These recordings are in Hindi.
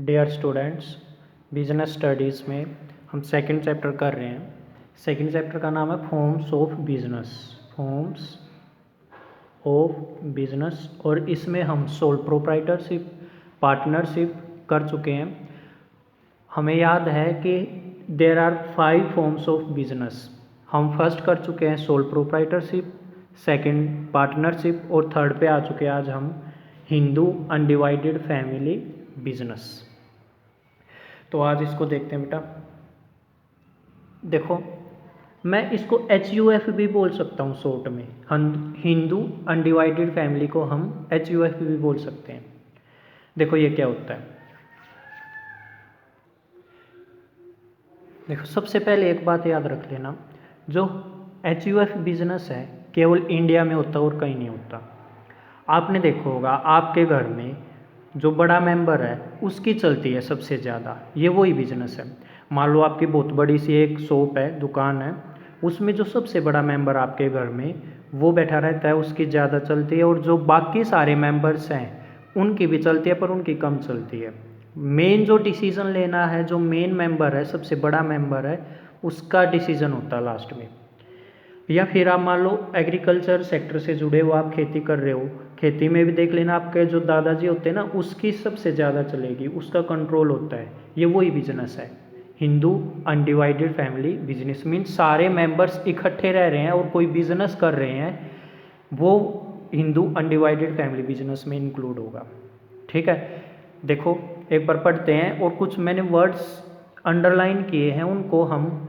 डियर स्टूडेंट्स, बिजनेस स्टडीज़ में हम सेकंड चैप्टर कर रहे हैं। सेकंड चैप्टर का नाम है forms of business. Forms of business, और इसमें हम सोल प्रोप्राइटरशिप, पार्टनरशिप कर चुके हैं। हमें याद है कि there are 5 forms of business. हम फर्स्ट कर चुके हैं सोल प्रोप्राइटरशिप, सेकंड पार्टनरशिप, और थर्ड पे आ चुके हैं आज हम हिंदू अनडिवाइडेड फैमिली बिजनेस। तो आज इसको देखते हैं बेटा। देखो, मैं इसको HUF भी बोल सकता हूँ शॉर्ट में। हिंदू अनडिवाइडेड फैमिली को हम HUF भी बोल सकते हैं। देखो ये क्या होता है। देखो, सबसे पहले एक बात याद रख लेना, जो HUF बिजनेस है केवल इंडिया में होता है और कहीं नहीं होता। आपने देखा होगा आपके घर में जो बड़ा मेंबर है उसकी चलती है सबसे ज़्यादा, ये वही बिजनेस है। मान लो आपकी बहुत बड़ी सी एक शॉप है, दुकान है, उसमें जो सबसे बड़ा मेंबर आपके घर में वो बैठा रहता है, उसकी ज़्यादा चलती है, और जो बाकी सारे मेंबर्स हैं उनकी भी चलती है पर उनकी कम चलती है। मेन जो डिसीज़न लेना है, जो मेन मेंबर है, सबसे बड़ा मेंबर है, उसका डिसीज़न होता है लास्ट में। या फिर आप मान लो एग्रीकल्चर सेक्टर से जुड़े हो, आप खेती कर रहे हो, खेती में भी देख लेना आपके जो दादाजी होते हैं ना, उसकी सबसे ज़्यादा चलेगी, उसका कंट्रोल होता है। ये वही बिजनेस है Hindu undivided family business. Means सारे मेंबर्स इकट्ठे रह रहे हैं और कोई बिजनेस कर रहे हैं, वो हिंदू अनडिवाइडेड फैमिली बिजनेस में इंक्लूड होगा। ठीक है, देखो एक बार पढ़ते हैं, और कुछ मैंने वर्ड्स अंडरलाइन किए हैं, उनको हम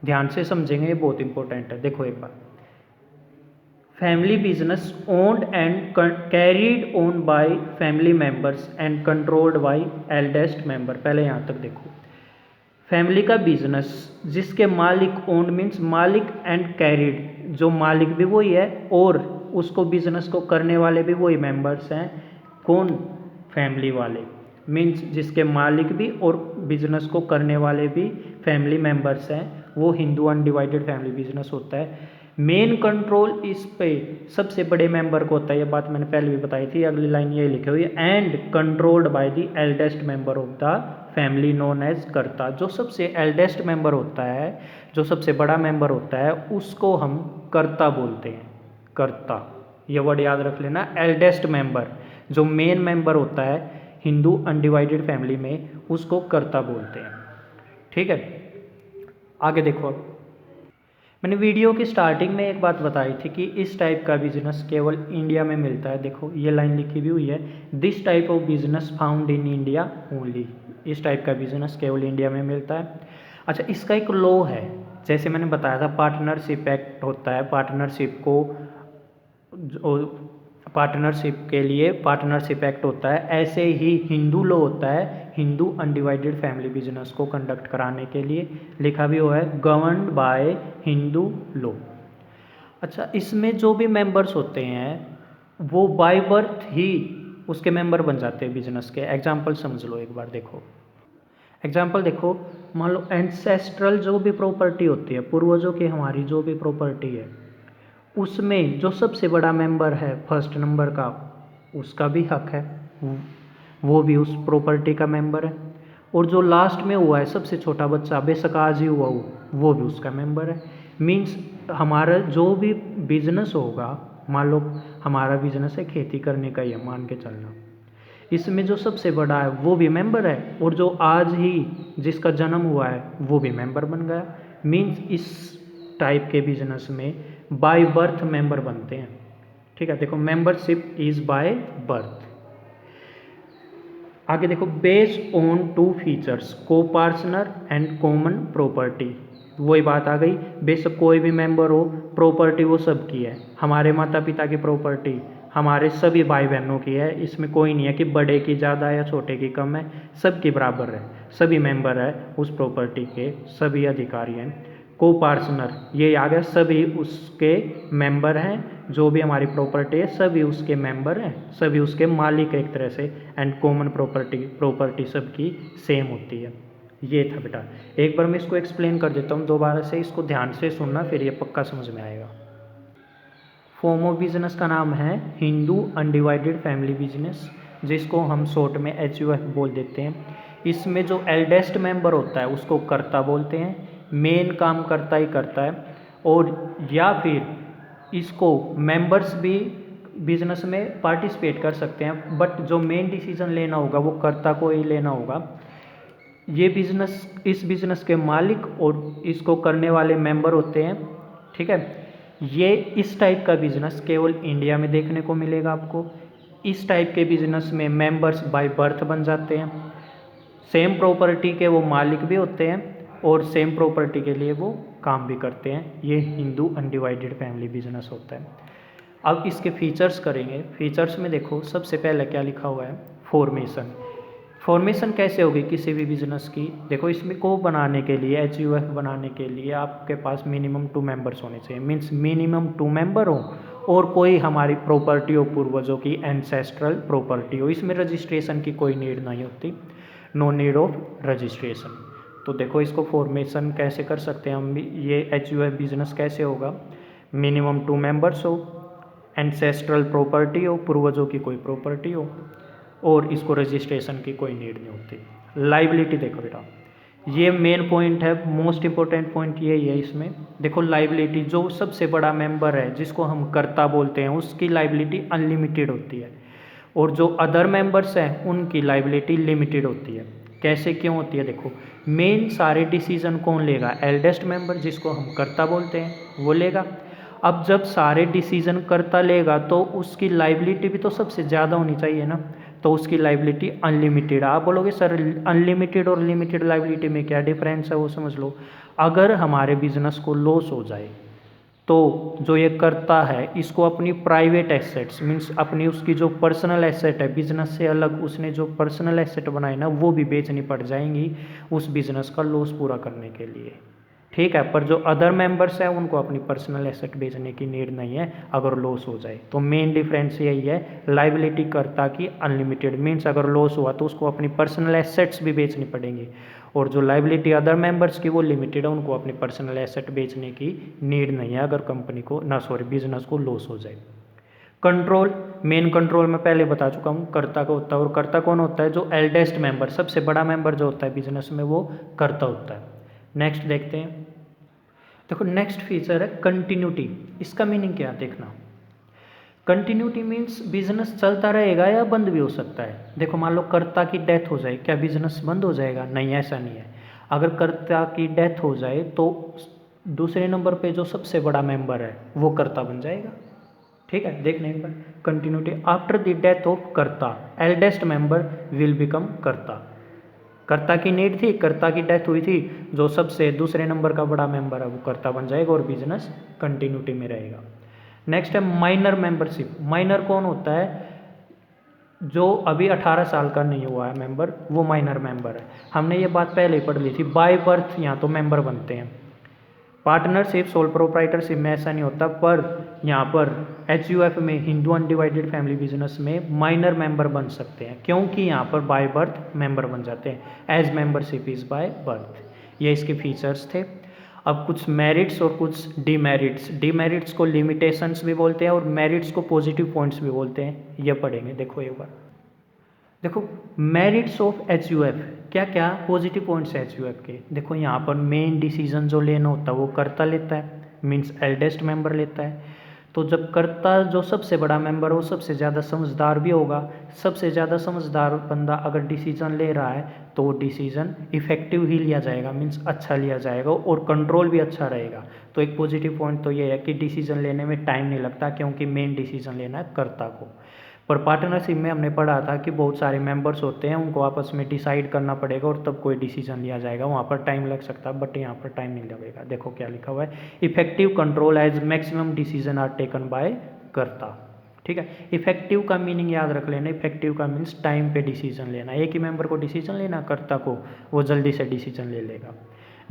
ध्यान से समझेंगे, ये बहुत इंपॉर्टेंट है। देखो एक बार, family business owned and carried on by family members and controlled by eldest member. पहले यहाँ तक देखो, फैमिली का बिजनेस जिसके मालिक, ओन्ड मीन्स मालिक, एंड कैरीड, जो मालिक भी वही है और उसको बिजनेस को करने वाले भी वही मेंबर्स हैं। कौन? फैमिली वाले। मीन्स जिसके मालिक भी और बिजनेस को करने वाले भी फैमिली मेंबर्स हैं, वो हिंदू अनडिवाइडेड फैमिली बिजनेस होता है। मेन कंट्रोल इस पे सबसे बड़े मेंबर को होता है, ये बात मैंने पहले भी बताई थी। अगली लाइन ये लिखी हुई है, and controlled by the eldest member of the family known as karta. जो सबसे एल्डेस्ट मेंबर होता है, जो सबसे बड़ा मेंबर होता है, उसको हम कर्ता बोलते हैं। कर्ता, ये वर्ड याद रख लेना। एल्डेस्ट मेंबर, जो मेन मेंबर होता है हिंदू अनडिवाइडेड फैमिली में, उसको कर्ता बोलते हैं। ठीक है, आगे देखो। अब मैंने वीडियो की स्टार्टिंग में एक बात बताई थी कि इस टाइप का बिजनेस केवल इंडिया में मिलता है। देखो ये लाइन लिखी भी हुई है, this type of business found in India only. इस टाइप का बिजनेस केवल इंडिया में मिलता है। अच्छा, इसका एक लॉ है, जैसे मैंने बताया था पार्टनरशिप एक्ट होता है, पार्टनरशिप को पार्टनरशिप के लिए पार्टनरशिप एक्ट होता है, ऐसे ही हिंदू लॉ होता है हिंदू अनडिवाइडेड फैमिली बिजनेस को कंडक्ट कराने के लिए। लिखा भी हुआ है, गवर्नड बाय हिंदू लॉ। अच्छा, इसमें जो भी मेंबर्स होते हैं वो बाय बर्थ ही उसके मेंबर बन जाते हैं बिजनेस के। एग्जाम्पल समझ लो एक बार। देखो एग्जाम्पल देखो, मान लो एंसेस्ट्रल जो भी प्रॉपर्टी होती है, पूर्वजों की हमारी जो भी प्रॉपर्टी है, उसमें जो सबसे बड़ा मेंबर है फर्स्ट नंबर का, उसका भी हक है, वो भी उस प्रॉपर्टी का मेंबर है। और जो लास्ट में हुआ है सबसे छोटा बच्चा, बेशक आज ही हुआ हो, वो भी उसका मेंबर है। मीन्स हमारा जो भी बिजनेस होगा, मान लो हमारा बिजनेस है खेती करने का ही है, मान के चलना, इसमें जो सबसे बड़ा है वो भी मेंबर है, और जो आज ही जिसका जन्म हुआ है वो भी मेंबर बन गया। मीन्स इस टाइप के बिजनेस में बाय बर्थ मेंबर बनते हैं। ठीक है, देखो मेंबरशिप इज बाय बर्थ। आगे देखो, बेस्ड ऑन 2 फीचर्स, को पार्टनर एंड कॉमन प्रॉपर्टी। वही बात आ गई, बेशक कोई भी मेंबर हो, प्रॉपर्टी वो सबकी है। हमारे माता पिता की प्रॉपर्टी हमारे सभी भाई बहनों की है, इसमें कोई नहीं है कि बड़े की ज़्यादा या छोटे की कम है, सबकी बराबर है। सभी मेंबर है उस प्रॉपर्टी के, सभी अधिकारी हैं। को पार्टनर, ये आ गया, सभी उसके मेंबर हैं, जो भी हमारी प्रॉपर्टी है सभी उसके मेंबर हैं, सभी उसके मालिक एक तरह से। एंड कॉमन प्रॉपर्टी सबकी सेम होती है। ये था बेटा। एक बार मैं इसको एक्सप्लेन कर देता हूँ दोबारा से, इसको ध्यान से सुनना, फिर ये पक्का समझ में आएगा। फॉर्म ऑफ बिजनेस का नाम है हिंदू अनडिवाइडेड फैमिली बिजनेस, जिसको हम शॉर्ट में HUF बोल देते हैं। इसमें जो एल्डेस्ट मेंबर होता है उसको कर्ता बोलते हैं, मेन काम कर्ता ही करता है। और या फिर इसको मेंबर्स भी बिजनेस में पार्टिसिपेट कर सकते हैं, बट जो मेन डिसीजन लेना होगा वो कर्ता को ही लेना होगा। ये बिजनेस, इस बिजनेस के मालिक और इसको करने वाले मेंबर होते हैं, ठीक है। ये इस टाइप का बिजनेस केवल इंडिया में देखने को मिलेगा आपको। इस टाइप के बिजनेस में मेंबर्स बाय बर्थ बन जाते हैं, सेम प्रॉपर्टी के वो मालिक भी होते हैं और सेम प्रॉपर्टी के लिए वो काम भी करते हैं। ये हिंदू अनडिवाइडेड फैमिली बिजनेस होता है। अब इसके फीचर्स करेंगे। फीचर्स में देखो सबसे पहले क्या लिखा हुआ है, फॉर्मेशन। फॉर्मेशन कैसे होगी किसी भी बिजनेस की, देखो इसमें को बनाने के लिए, HUF बनाने के लिए आपके पास मिनिमम 2 मेंबर्स होने चाहिए। मीन्स मिनिमम 2 मेंबर हो और कोई हमारी प्रॉपर्टी हो, पूर्वजों की एंसेस्ट्रल प्रॉपर्टी हो। इसमें रजिस्ट्रेशन की कोई नीड नहीं होती, नो नीड ऑफ रजिस्ट्रेशन। तो देखो इसको फॉर्मेशन कैसे कर सकते हैं हम भी। ये HUF बिजनेस कैसे होगा, मिनिमम 2 मेंबर्स हो, एंसेस्ट्रल प्रॉपर्टी हो, पूर्वजों की कोई प्रॉपर्टी हो, और इसको रजिस्ट्रेशन की कोई नीड नहीं होती। लाइबिलिटी देखो बेटा, ये मेन पॉइंट है, मोस्ट इंपॉर्टेंट पॉइंट यही है इसमें। देखो लाइबिलिटी, जो सबसे बड़ा मेंबर है जिसको हम कर्ता बोलते हैं उसकी लाइबिलिटी अनलिमिटेड होती है, और जो अदर मेंबर्स हैं उनकी लाइबिलिटी लिमिटेड होती है। कैसे क्यों होती है, देखो मेन सारे डिसीजन कौन लेगा, एल्डेस्ट मेंबर जिसको हम कर्ता बोलते हैं वो लेगा। अब जब सारे डिसीजन कर्ता लेगा तो उसकी लाइबिलिटी भी तो सबसे ज़्यादा होनी चाहिए ना, तो उसकी लाइबिलिटी अनलिमिटेड। आप बोलोगे सर अनलिमिटेड और लिमिटेड लाइबिलिटी में क्या डिफरेंस है, वो समझ लो। अगर हमारे बिजनेस को लॉस हो जाए तो जो ये करता है इसको अपनी प्राइवेट एसेट्स, मीन्स अपनी उसकी जो पर्सनल एसेट है, बिजनेस से अलग उसने जो पर्सनल एसेट बनाई ना वो भी बेचनी पड़ जाएंगी उस बिजनेस का लॉस पूरा करने के लिए, ठीक है। पर जो अदर मेंबर्स हैं उनको अपनी पर्सनल एसेट बेचने की नीड नहीं है अगर लॉस हो जाए। तो मेन डिफरेंस यही है, लाइबिलिटी कर्ता की अनलिमिटेड, मीन्स अगर लॉस हुआ तो उसको अपनी पर्सनल एसेट्स भी बेचनी पड़ेंगी, और जो लाइबिलिटी अदर मेंबर्स की वो लिमिटेड है, उनको अपनी पर्सनल एसेट बेचने की नीड नहीं है अगर कंपनी को बिजनेस को लॉस हो जाए। कंट्रोल, मेन कंट्रोल मैं पहले बता चुका हूँ कर्ता का होता है, और कर्ता कौन होता है, जो एल्डेस्ट मेंबर, सबसे बड़ा मेंबर जो होता है बिजनेस में वो कर्ता होता है। नेक्स्ट देखते हैं, देखो नेक्स्ट फीचर है कंटिन्यूटी। इसका मीनिंग क्या है देखना। कंटिन्यूटी मीन्स बिजनेस चलता रहेगा या बंद भी हो सकता है। देखो मान लो कर्ता की डेथ हो जाए, क्या बिजनेस बंद हो जाएगा, नहीं ऐसा नहीं है। अगर कर्ता की डेथ हो जाए तो दूसरे नंबर पे जो सबसे बड़ा मेंबर है वो कर्ता बन जाएगा, ठीक है। देखने एक बार continuity, after the death of karta eldest member will become karta. Karta की नीड थी, कर्ता की डेथ हुई थी, जो सबसे दूसरे नंबर का बड़ा मेंबर है वो कर्ता बन जाएगा और बिजनेस कंटिन्यूटी में रहेगा। नेक्स्ट है माइनर मेंबरशिप। माइनर कौन होता है, जो अभी 18 साल का नहीं हुआ है मेंबर, वो माइनर मेंबर है। हमने ये बात पहले ही पढ़ ली थी, बाय बर्थ यहाँ तो मेंबर बनते हैं। पार्टनरशिप सोल प्रोप्राइटरशिप में ऐसा नहीं होता, पर यहाँ पर HUF में, हिंदू अनडिवाइडेड फैमिली बिजनेस में माइनर मेंबर बन सकते हैं, क्योंकि यहाँ पर बाय बर्थ मेंबर बन जाते हैं, as membership is by birth. ये इसके फीचर्स थे। अब कुछ मेरिट्स और कुछ डीमेरिट्स। डीमेरिट्स को लिमिटेशंस भी बोलते हैं और मेरिट्स को पॉजिटिव पॉइंट्स भी बोलते हैं, ये पढ़ेंगे। देखो एक बार, देखो मेरिट्स ऑफ HUF, क्या क्या पॉजिटिव पॉइंट्स है HUF के। देखो यहाँ पर मेन डिसीजन जो लेना होता है वो कर्ता लेता है, मीन्स एल्डेस्ट मेंबर लेता है। तो जब कर्ता जो सबसे बड़ा मेंबर हो सबसे ज़्यादा समझदार भी होगा, सबसे ज़्यादा समझदार बंदा अगर डिसीजन ले रहा है तो वो डिसीजन इफेक्टिव ही लिया जाएगा, मीन्स अच्छा लिया जाएगा और कंट्रोल भी अच्छा रहेगा। तो एक पॉजिटिव पॉइंट तो ये है कि डिसीजन लेने में टाइम नहीं लगता, क्योंकि मेन डिसीजन लेना है कर्ता को। पर पार्टनरशिप में हमने पढ़ा था कि बहुत सारे मेंबर्स होते हैं, उनको आपस में डिसाइड करना पड़ेगा और तब कोई डिसीजन लिया जाएगा, वहाँ पर टाइम लग सकता है, बट यहाँ पर टाइम नहीं लगेगा। देखो क्या लिखा हुआ है, effective control as maximum decision are taken by karta, ठीक है। इफेक्टिव का मीनिंग याद रख लेना, इफेक्टिव का मीन्स टाइम पे डिसीजन लेना, एक ही मेंबर को डिसीजन लेना, कर्ता को वो जल्दी से डिसीजन ले लेगा।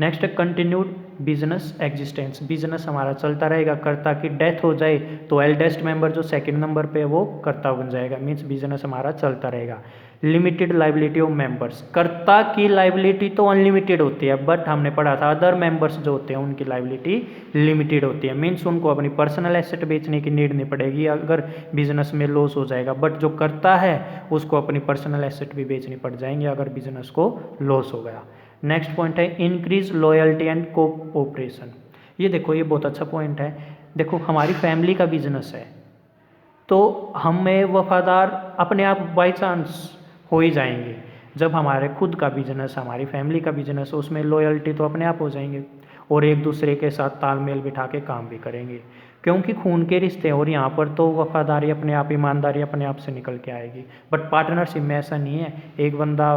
नेक्स्ट है कंटिन्यूड बिजनेस एग्जिस्टेंस। बिजनेस हमारा चलता रहेगा, कर्ता की डेथ हो जाए तो एल्डेस्ट मेंबर जो सेकंड नंबर पे वो कर्ता बन जाएगा, मीन्स बिजनेस हमारा चलता रहेगा। लिमिटेड लाइबिलिटी ऑफ मेंबर्स, कर्ता की लाइबिलिटी तो अनलिमिटेड होती है, बट हमने पढ़ा था अदर मेंबर्स जो होते हैं उनकी लाइबिलिटी लिमिटेड होती है। मीन्स उनको अपनी पर्सनल एसेट बेचने की नीड नहीं पड़ेगी अगर बिजनेस में लॉस हो जाएगा, बट जो कर्ता है उसको अपनी पर्सनल एसेट भी बेचनी पड़ जाएंगी अगर बिजनेस को लॉस हो गया। नेक्स्ट पॉइंट है इंक्रीज लॉयल्टी एंड कोऑपरेशन। ये देखो, ये बहुत अच्छा पॉइंट है। देखो, हमारी फैमिली का बिजनेस है तो हमें वफादार अपने आप बाई चांस हो ही जाएंगे। जब हमारे खुद का बिजनेस, हमारी फैमिली का बिजनेस, उसमें लॉयल्टी तो अपने आप हो जाएंगे और एक दूसरे के साथ तालमेल बिठा के काम भी करेंगे, क्योंकि खून के रिश्ते हैं और यहाँ पर तो वफादारी अपने आप, ईमानदारी अपने आप से निकल के आएगी। बट पार्टनरशिप में ऐसा नहीं है, एक बंदा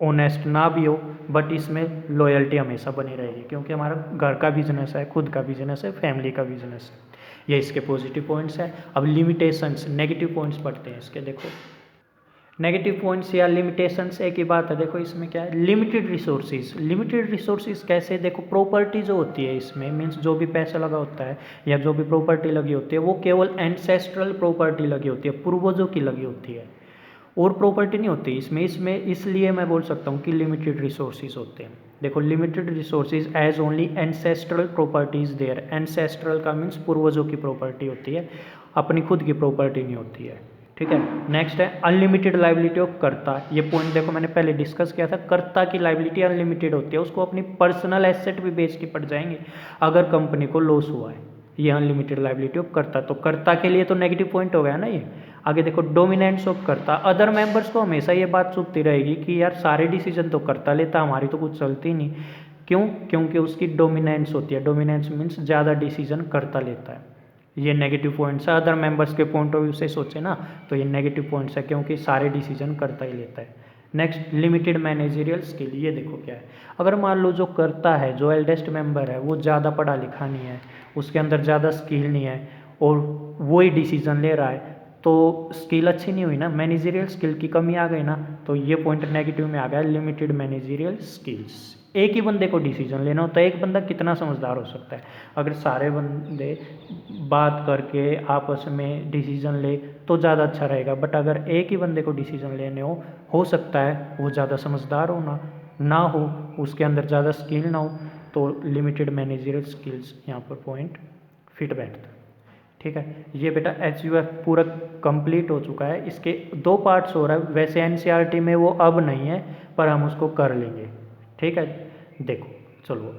ऑनेस्ट ना भी हो बट इसमें लॉयल्टी हमेशा बनी रहेगी, क्योंकि हमारा घर का बिजनेस है, खुद का बिजनेस है, फैमिली का बिजनेस है। ये इसके पॉजिटिव पॉइंट्स हैं। अब लिमिटेशंस, नेगेटिव पॉइंट्स पढ़ते हैं इसके। देखो, नेगेटिव पॉइंट्स या लिमिटेशंस एक ही बात है। देखो, इसमें क्या है, लिमिटेड रिसोर्सेज। लिमिटेड रिसोर्सेज कैसे? देखो, प्रॉपर्टी जो होती है इसमें, मीन्स जो भी पैसा लगा होता है या जो भी प्रॉपर्टी लगी होती है वो केवल एंसेस्ट्रल प्रॉपर्टी लगी होती है, पूर्वजों की लगी होती है, और प्रॉपर्टी नहीं होती इसमें इसलिए मैं बोल सकता हूँ कि लिमिटेड रिसोर्सेज होते हैं। देखो, limited resources as only ancestral properties there. Ancestral का मीन्स पूर्वजों की प्रॉपर्टी होती है, अपनी खुद की प्रॉपर्टी नहीं होती है। ठीक है। नेक्स्ट है अनलिमिटेड लाइबिलिटी ऑफ कर्ता। ये पॉइंट देखो मैंने पहले डिस्कस किया था, कर्ता की लाइबिलिटी अनलिमिटेड होती है, उसको अपनी पर्सनल एसेट भी बेचनी पड़ जाएंगे अगर कंपनी को लॉस हुआ है। ये अनलिमिटेड लाइबिलिटी ऑफ कर्ता, तो कर्ता के लिए तो नेगेटिव पॉइंट हो गया ना ये। आगे देखो, डोमिनेंस ऑफ कर्ता। अदर मेंबर्स को हमेशा ये बात चुभती रहेगी कि यार सारे डिसीजन तो कर्ता लेता, हमारी तो कुछ चलती नहीं। क्यों? क्योंकि उसकी डोमिनेंस होती है। डोमिनेंस मीन्स ज़्यादा डिसीजन कर्ता लेता है। ये नेगेटिव पॉइंट्स है। अदर मेंबर्स के पॉइंट ऑफ व्यू से सोचे ना तो ये नेगेटिव पॉइंट्स है, क्योंकि सारे डिसीजन करता ही लेता है। Next, limited managerial skill. ये देखो क्या है, अगर मान लो जो करता है, जो एल्डेस्ट मेंबर है, वो ज़्यादा पढ़ा लिखा नहीं है, उसके अंदर ज़्यादा स्किल नहीं है और वो ही डिसीजन ले रहा है, तो स्किल अच्छी नहीं हुई ना, मैनेजरियल स्किल की कमी आ गई ना, तो ये पॉइंट नेगेटिव में आ गया, लिमिटेड मैनेजरियल स्किल्स। एक ही बंदे को डिसीजन लेना होता है, एक बंदा कितना समझदार हो सकता है? अगर सारे बंदे बात करके आपस में डिसीजन ले तो ज़्यादा अच्छा रहेगा, बट अगर एक ही बंदे को डिसीजन लेने हो सकता है वो ज़्यादा समझदार होना ना हो, उसके अंदर ज़्यादा स्किल ना हो, तो लिमिटेड मैनेजरियल स्किल्स यहाँ पर पॉइंट फिट बैठता है। ठीक है। ये बेटा HUF पूरा कंप्लीट हो चुका है। इसके 2 पार्ट्स हो रहा है, वैसे NCERT में वो अब नहीं है पर हम उसको कर लेंगे। ठीक है, देखो चलो।